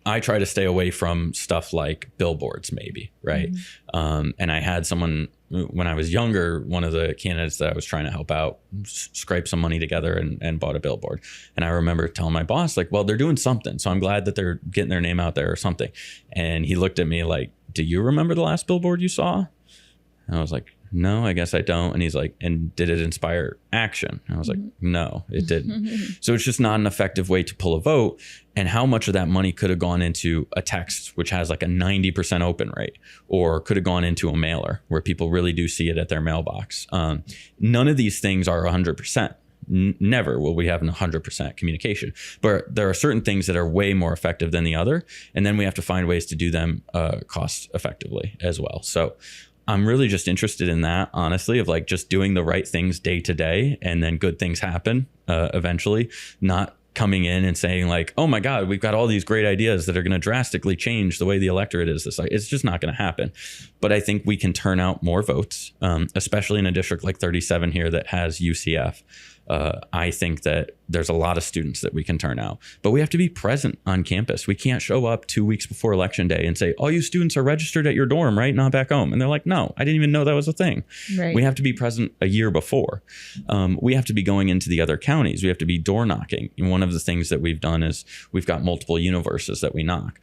I try to stay away from stuff like billboards, maybe, right? And I had someone, when I was younger, one of the candidates that I was trying to help out, scrape some money together and bought a billboard. And I remember telling my boss, like, well, they're doing something, so I'm glad that they're getting their name out there or something. And he looked at me like, do you remember the last billboard you saw? And I was like, no, I guess I don't. And he's like, and did it inspire action? And I was like, no, it didn't. So it's just not an effective way to pull a vote. And how much of that money could have gone into a text, which has like a 90% open rate, or could have gone into a mailer where people really do see it at their mailbox. None of these things are 100%. Never will we have 100% communication, but there are certain things that are way more effective than the other. And then we have to find ways to do them cost effectively as well. So I'm really just interested in that, honestly, of like just doing the right things day to day, and then good things happen eventually, not coming in and saying like, oh my God, we've got all these great ideas that are going to drastically change the way the electorate is. It's just not going to happen. But I think we can turn out more votes, especially in a district like 37 here that has UCF. I think that there's a lot of students that we can turn out, but we have to be present on campus. We can't show up 2 weeks before election day and say, all you students are registered at your dorm, right? Not back home. And they're like, no, I didn't even know that was a thing. Right. We have to be present a year before. We have to be going into the other counties. We have to be door knocking. And one of the things that we've done is we've got multiple universes that we knock,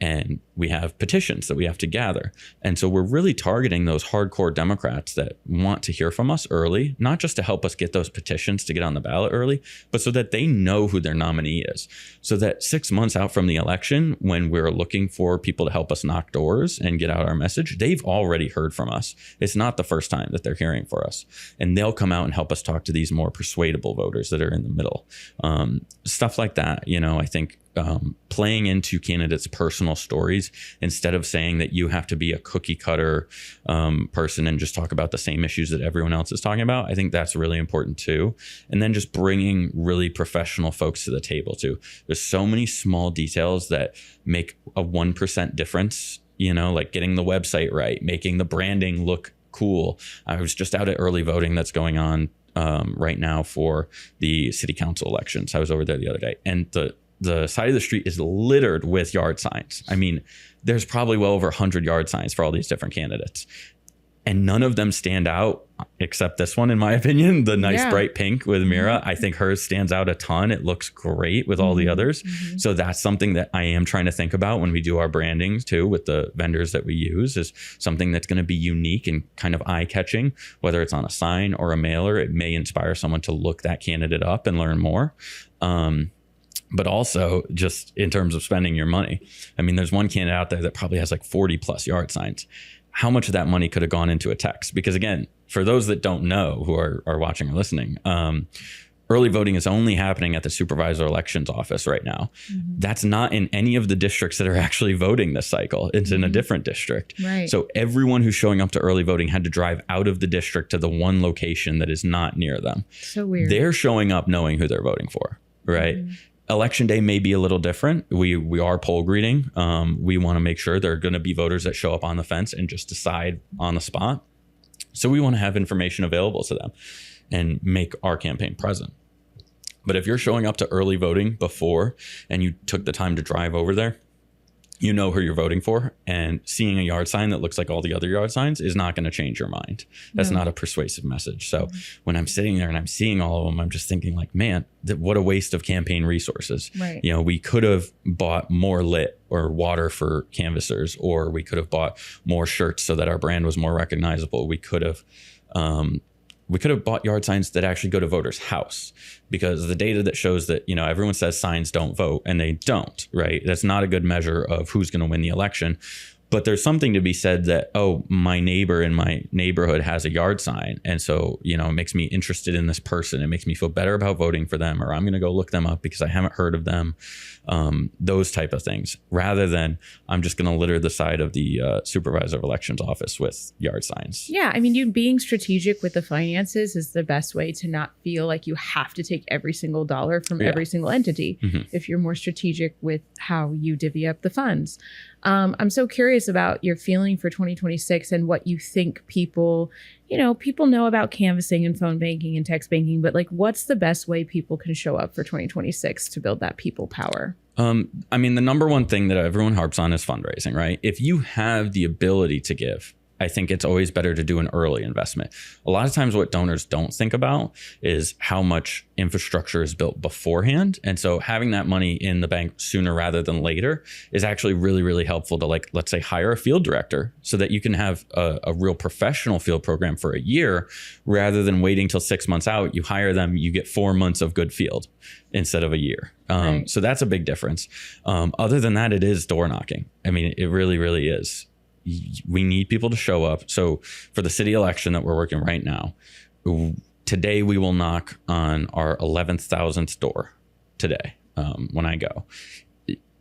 and we have petitions that we have to gather. And so we're really targeting those hardcore Democrats that want to hear from us early, not just to help us get those petitions to get on the ballot early, but so that they know who their nominee is. So that 6 months out from the election, when we're looking for people to help us knock doors and get out our message, they've already heard from us. It's not the first time that they're hearing for us. And they'll come out and help us talk to these more persuadable voters that are in the middle. Stuff like that, I think playing into candidates' personal stories instead of saying that you have to be a cookie cutter person and just talk about the same issues that everyone else is talking about. I think that's really important too. And then just bringing really professional folks to the table too. There's so many small details that make a 1% difference like getting the website right, making the branding look cool. I was just out at early voting that's going on right now for the city council elections. I was over there the other day, and the side of the street is littered with yard signs. I mean, there's probably well over 100 yard signs for all these different candidates. And none of them stand out except this one, in my opinion, the nice bright pink with Mira. I think hers stands out a ton. It looks great with all the others. So that's something that I am trying to think about when we do our brandings too, with the vendors that we use, is something that's going to be unique and kind of eye-catching, whether it's on a sign or a mailer. It may inspire someone to look that candidate up and learn more. But also just in terms of spending your money. I mean, there's one candidate out there that probably has like 40 plus yard signs. How much of that money could have gone into a text? Because again, for those that don't know, who are watching or listening, early voting is only happening at the supervisor elections office right now. That's not in any of the districts that are actually voting this cycle. It's in a different district. Right. So everyone who's showing up to early voting had to drive out of the district to the one location that is not near them. So weird. They're showing up knowing who they're voting for, right? Election day may be a little different. We are poll greeting. We want to make sure there are going to be voters that show up on the fence and just decide on the spot. So we want to have information available to them and make our campaign present. But if you're showing up to early voting before and you took the time to drive over there, you know who you're voting for, and seeing a yard sign that looks like all the other yard signs is not going to change your mind. That's not a persuasive message. So when I'm sitting there and I'm seeing all of them, I'm just thinking like, man, what a waste of campaign resources. Right. We could have bought more lit or water for canvassers, or we could have bought more shirts so that our brand was more recognizable. We could have bought yard signs that actually go to voters' house, because the data that shows that, everyone says signs don't vote, and they don't, right? That's not a good measure of who's going to win the election. But there's something to be said that, oh, my neighbor in my neighborhood has a yard sign. And so, it makes me interested in this person. It makes me feel better about voting for them, or I'm going to go look them up because I haven't heard of them. Those type of things, rather than I'm just going to litter the side of the supervisor of elections office with yard signs. Yeah. I mean, you being strategic with the finances is the best way to not feel like you have to take every single dollar from every single entity. If you're more strategic with how you divvy up the funds. I'm so curious about your feeling for 2026 and what you think people know about canvassing and phone banking and text banking, but like, what's the best way people can show up for 2026 to build that people power? I mean, the number one thing that everyone harps on is fundraising, right? If you have the ability to give, I think it's always better to do an early investment. A lot of times what donors don't think about is how much infrastructure is built beforehand. And so having that money in the bank sooner rather than later is actually really, really helpful to, like, let's say, hire a field director so that you can have a real professional field program for a year, rather than waiting till 6 months out. You hire them, you get 4 months of good field instead of a year. Right. So that's a big difference. Other than that, it is door knocking. I mean, it really, really is. We need people to show up. So for the city election that we're working right now, today we will knock on our 11,000th door today when I go.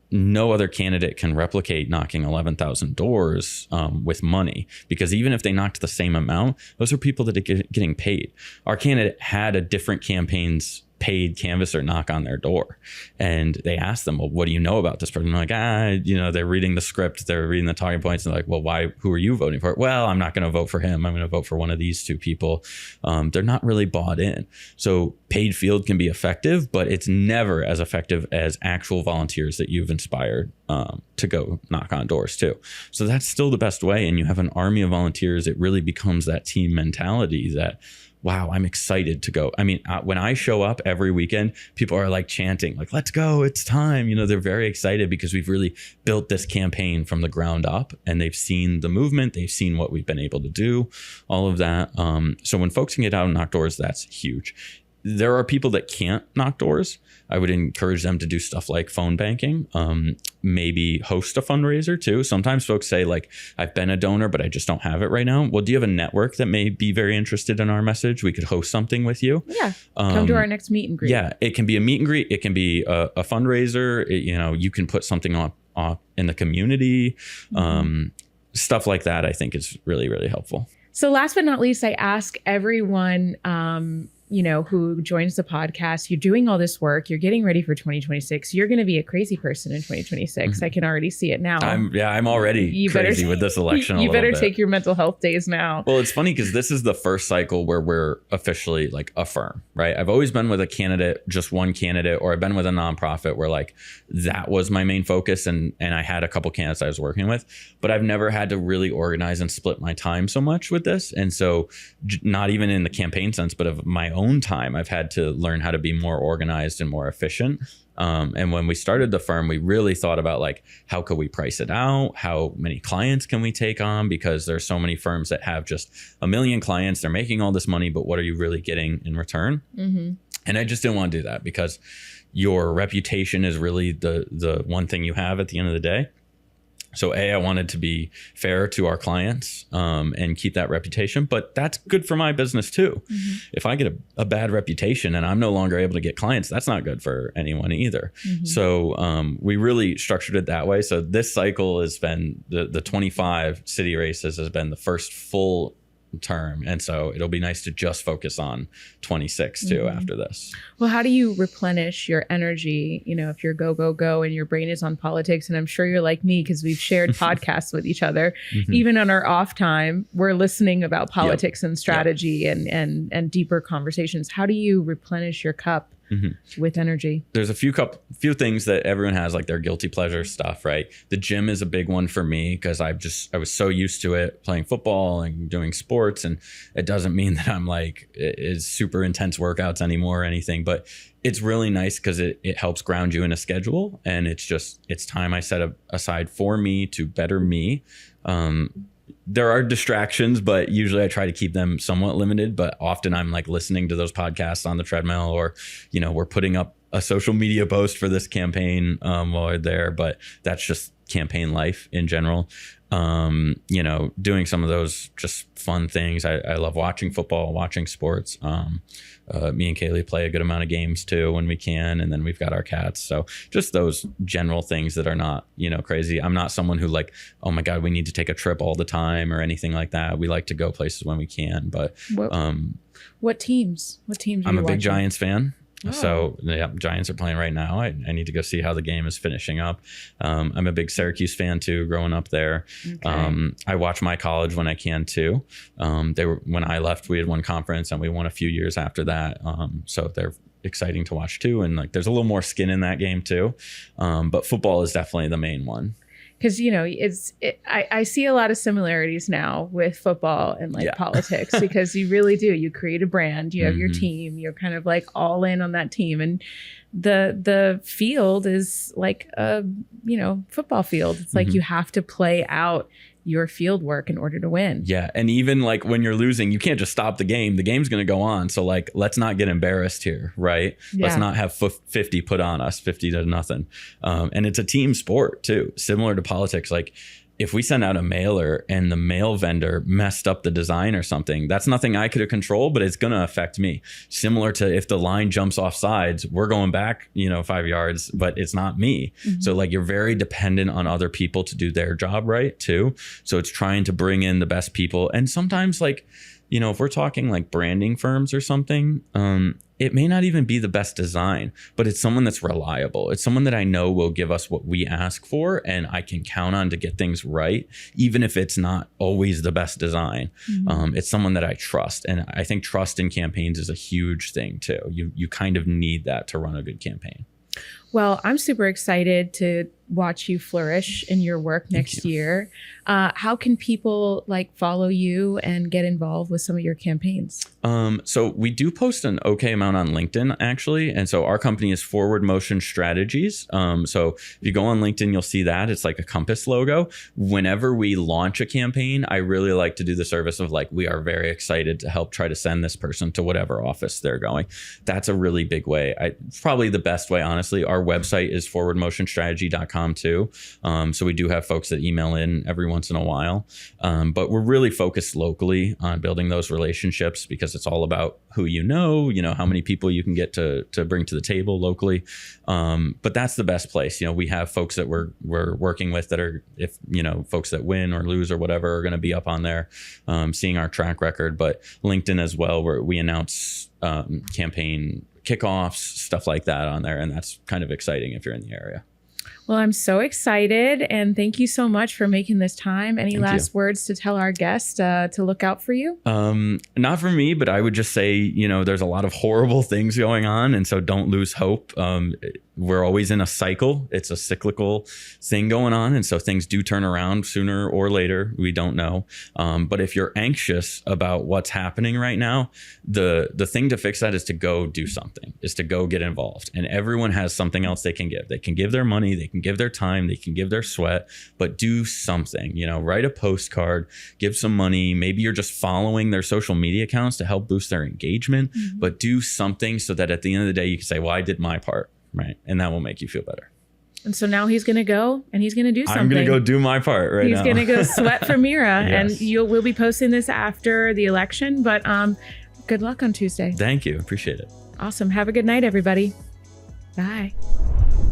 No other candidate can replicate knocking 11,000 doors with money, because even if they knocked the same amount, those are people that are getting paid. Our candidate had a different campaign's paid canvasser knock on their door, and they asked them, well, what do you know about this person? They're like, they're reading the script, they're reading the talking points, and they're like, well, who are you voting for? Well, I'm not going to vote for him. I'm going to vote for one of these two people. They're not really bought in. So paid field can be effective, but it's never as effective as actual volunteers that you've inspired to go knock on doors too. So that's still the best way. And you have an army of volunteers. It really becomes that team mentality that, wow, I'm excited to go. I mean, when I show up every weekend, people are like chanting, like, let's go, it's time. They're very excited because we've really built this campaign from the ground up, and they've seen the movement, they've seen what we've been able to do, all of that. So when folks can get out and knock doors, that's huge. There are people that can't knock doors. I would encourage them to do stuff like phone banking, maybe host a fundraiser too. Sometimes folks say, like, I've been a donor, but I just don't have it right now. Well, do you have a network that may be very interested in our message? We could host something with you. Yeah. Come to our next meet and greet. Yeah. It can be a meet and greet. It can be a fundraiser. You can put something up in the community. Stuff like that, I think, is really, really helpful. So last but not least, I ask everyone who joins the podcast, you're doing all this work, you're getting ready for 2026. You're going to be a crazy person in 2026. I can already see it now. I'm already crazy with this election. You better take your mental health days now. Well, it's funny because this is the first cycle where we're officially like a firm, right? I've always been with a candidate, just one candidate, or I've been with a nonprofit where like that was my main focus. And I had a couple candidates I was working with, but I've never had to really organize and split my time so much with this. And so not even in the campaign sense, but of my own time, I've had to learn how to be more organized and more efficient. And when we started the firm, we really thought about like, how could we price it out? How many clients can we take on? Because there's so many firms that have just a million clients. They're making all this money, but what are you really getting in return? And I just didn't want to do that because your reputation is really the one thing you have at the end of the day. So I wanted to be fair to our clients and keep that reputation, but that's good for my business too. If I get a bad reputation and I'm no longer able to get clients, that's not good for anyone either. So we really structured it that way. So this cycle has been the 25 city races has been the first full term. And so it'll be nice to just focus on 26 too after this. Well, how do you replenish your energy, if you're go and your brain is on politics? And I'm sure you're like me because we've shared podcasts with each other. Even on our off time, we're listening about politics and strategy and deeper conversations. How do you replenish your cup with energy? There's a few things that everyone has, like their guilty pleasure stuff, right? The gym is a big one for me because I was so used to it, playing football and doing sports, and it doesn't mean that I'm like is super intense workouts anymore or anything, but it's really nice because it helps ground you in a schedule, and it's time I set aside for me to better me. There are distractions, but usually I try to keep them somewhat limited. But often I'm like listening to those podcasts on the treadmill, or, we're putting up a social media post for this campaign while we're there. But that's just campaign life in general. Doing some of those just fun things. I love watching football, watching sports. Me and Kaylee play a good amount of games too when we can. And then we've got our cats. So just those general things that are not, crazy. I'm not someone who like, oh my God, we need to take a trip all the time or anything like that. We like to go places when we can. But what teams? I'm a big watching? Giants fan. Oh. So yeah, Giants are playing right now. I need to go see how the game is finishing up. I'm a big Syracuse fan too, growing up there. Okay. I watch my college when I can too. When I left, we had one conference and we won a few years after that. So they're exciting to watch too. And like, there's a little more skin in that game too. But football is definitely the main one. Because, I see a lot of similarities now with football and politics, because you really do. You create a brand, you have your team, you're kind of like all in on that team. And the field is like a, football field. It's like you have to play out your field work in order to win. Yeah. And even like when you're losing, you can't just stop the game. The game's going to go on. So like, let's not get embarrassed here, right? Yeah. Let's not have 50 put on us, 50 to nothing. And it's a team sport too, similar to politics. Like if we send out a mailer and the mail vendor messed up the design or something, that's nothing I could have controlled, but it's going to affect me. Similar to if the line jumps off sides, we're going back, 5 yards, but it's not me. So like you're very dependent on other people to do their job right too. So it's trying to bring in the best people. And sometimes like, if we're talking like branding firms or something, it may not even be the best design, but it's someone that's reliable. It's someone that I know will give us what we ask for and I can count on to get things right, even if it's not always the best design. It's someone that I trust. And I think trust in campaigns is a huge thing too. You kind of need that to run a good campaign. Well, I'm super excited to watch you flourish in your work next year. How can people follow you and get involved with some of your campaigns? So we do post an okay amount on LinkedIn, actually. And so our company is Forward Motion Strategies. So if you go on LinkedIn, you'll see that it's like a compass logo. Whenever we launch a campaign, I really like to do the service of we are very excited to help try to send this person to whatever office they're going. That's a really big way. Probably the best way, honestly. Our website is forwardmotionstrategy.com too. So we do have folks that email in every once in a while. But we're really focused locally on building those relationships because it's all about who you know, how many people you can get to bring to the table locally. But that's the best place. We have folks that we're working with that are, if, folks that win or lose or whatever are going to be up on there, seeing our track record. But LinkedIn as well, where we announce campaign kickoffs, stuff like that on there. And that's kind of exciting if you're in the area. Well, I'm so excited. And thank you so much for making this time. Any last words to tell our guests to look out for you? Not for me, but I would just say, there's a lot of horrible things going on. And so don't lose hope. We're always in a cycle. It's a cyclical thing going on. And so things do turn around sooner or later. We don't know. But if you're anxious about what's happening right now, the thing to fix that is to go do something, is to go get involved. And everyone has something else they can give. They can give their money, they can give their time, they can give their sweat, but do something, write a postcard, give some money. Maybe you're just following their social media accounts to help boost their engagement, but do something so that at the end of the day, you can say, well, I did my part. Right. And that will make you feel better. And so now he's going to go and he's going to do something. I'm going to go do my part now. He's going to go sweat for Mira. Yes. And we'll be posting this after the election. But good luck on Tuesday. Thank you. Appreciate it. Awesome. Have a good night, everybody. Bye.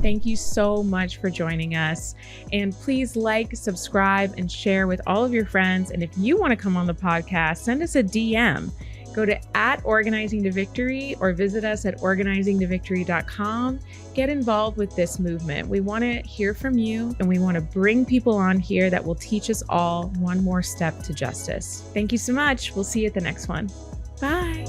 Thank you so much for joining us. And please like, subscribe, and share with all of your friends. And if you want to come on the podcast, send us a DM. Go to @organizingtovictory or visit us at organizingtovictory.com. Get involved with this movement. We want to hear from you, and we want to bring people on here that will teach us all one more step to justice. Thank you so much. We'll see you at the next one. Bye.